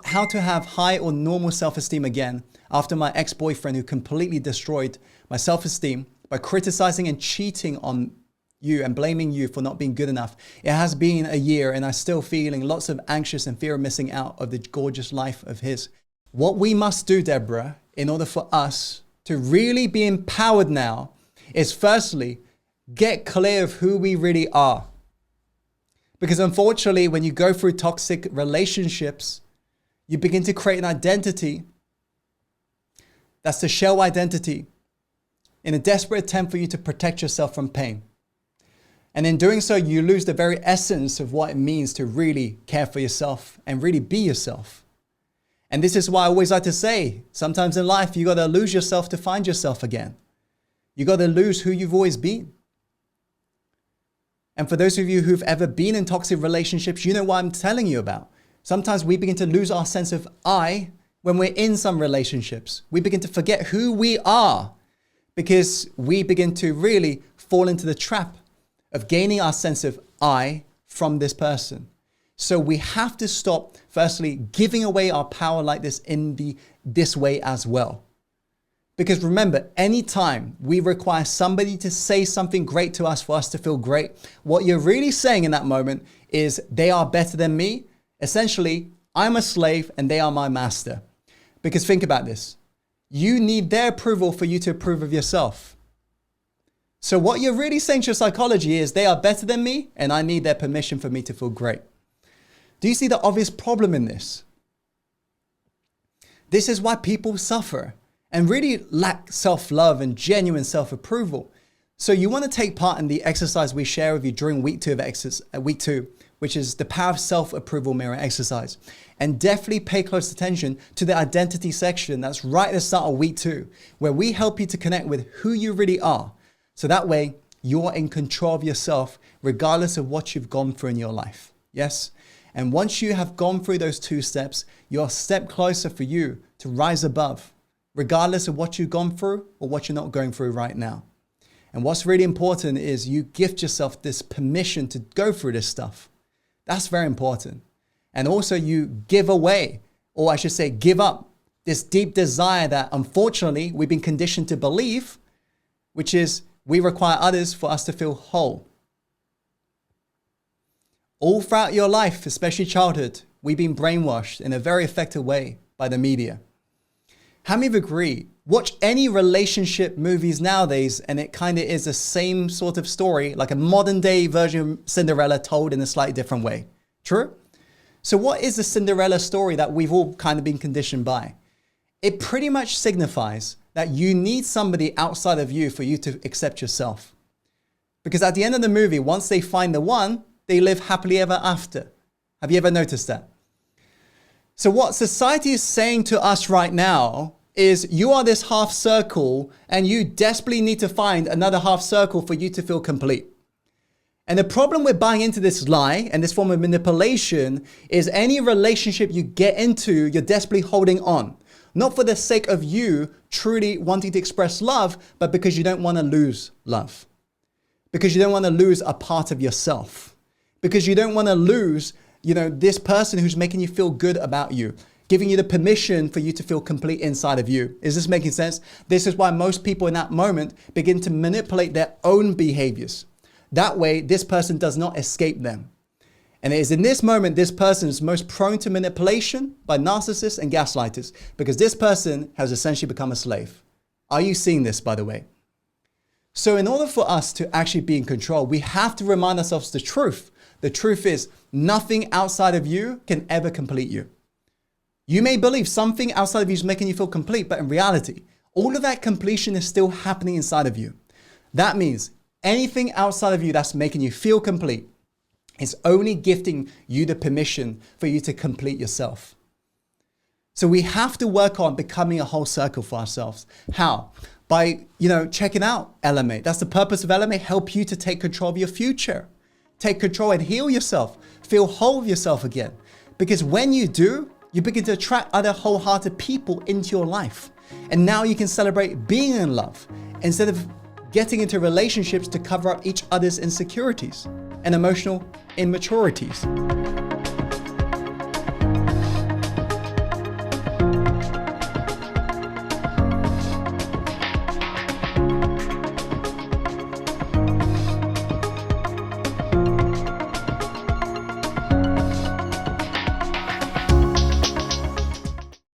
how to have high or normal self-esteem again after my ex-boyfriend who completely destroyed my self-esteem by criticizing and cheating on you and blaming you for not being good enough. It has been a year and I'm still feeling lots of anxious and fear of missing out of the gorgeous life of his. What we must do, Deborah, in order for us to really be empowered now is firstly, get clear of who we really are. Because unfortunately, when you go through toxic relationships, you begin to create an identity that's the shell identity in a desperate attempt for you to protect yourself from pain. And in doing so, you lose the very essence of what it means to really care for yourself and really be yourself. And this is why I always like to say, sometimes in life, you got to lose yourself to find yourself again. You got to lose who you've always been. And for those of you who've ever been in toxic relationships, you know what I'm telling you about. Sometimes we begin to lose our sense of I when we're in some relationships. We begin to forget who we are because we begin to really fall into the trap of gaining our sense of I from this person. So we have to stop, firstly, giving away our power like this in this way as well. Because remember, anytime we require somebody to say something great to us for us to feel great, what you're really saying in that moment is they are better than me. Essentially, I'm a slave and they are my master. Because think about this. You need their approval for you to approve of yourself. So what you're really saying to your psychology is they are better than me and I need their permission for me to feel great. Do you see the obvious problem in this? This is why people suffer and really lack self-love and genuine self-approval. So you want to take part in the exercise we share with you during week 2 of week 2, which is the power of self-approval mirror exercise. And definitely pay close attention to the identity section that's right at the start of week 2, where we help you to connect with who you really are. So that way you're in control of yourself, regardless of what you've gone through in your life. Yes? And once you have gone through those 2 steps, you're a step closer for you to rise above, regardless of what you've gone through or what you're not going through right now. And what's really important is you gift yourself this permission to go through this stuff. That's very important. And also you give away, or I should say give up, this deep desire that unfortunately we've been conditioned to believe, which is we require others for us to feel whole. All throughout your life, especially childhood, we've been brainwashed in a very effective way by the media. How many of you agree? Watch any relationship movies nowadays and it kind of is the same sort of story, like a modern day version of Cinderella told in a slightly different way. True? So what is the Cinderella story that we've all kind of been conditioned by? It pretty much signifies that you need somebody outside of you for you to accept yourself. Because at the end of the movie, once they find the one, they live happily ever after. Have you ever noticed that? So what society is saying to us right now is you are this half circle and you desperately need to find another half circle for you to feel complete. And the problem with buying into this lie and this form of manipulation is any relationship you get into, you're desperately holding on. Not for the sake of you truly wanting to express love, but because you don't want to lose love. Because you don't want to lose a part of yourself. Because you don't want to lose, this person who's making you feel good about you, giving you the permission for you to feel complete inside of you. Is this making sense? This is why most people in that moment begin to manipulate their own behaviors. That way, this person does not escape them. And it is in this moment, this person is most prone to manipulation by narcissists and gaslighters because this person has essentially become a slave. Are you seeing this, by the way? So in order for us to actually be in control, we have to remind ourselves the truth. The truth is nothing outside of you can ever complete you. You may believe something outside of you is making you feel complete, but in reality, all of that completion is still happening inside of you. That means anything outside of you that's making you feel complete is only gifting you the permission for you to complete yourself. So we have to work on becoming a whole circle for ourselves. How? By, checking out LMA. That's the purpose of LMA, help you to take control of your future. Take control and heal yourself. Feel whole with yourself again. Because when you do, you begin to attract other wholehearted people into your life. And now you can celebrate being in love instead of getting into relationships to cover up each other's insecurities and emotional immaturities.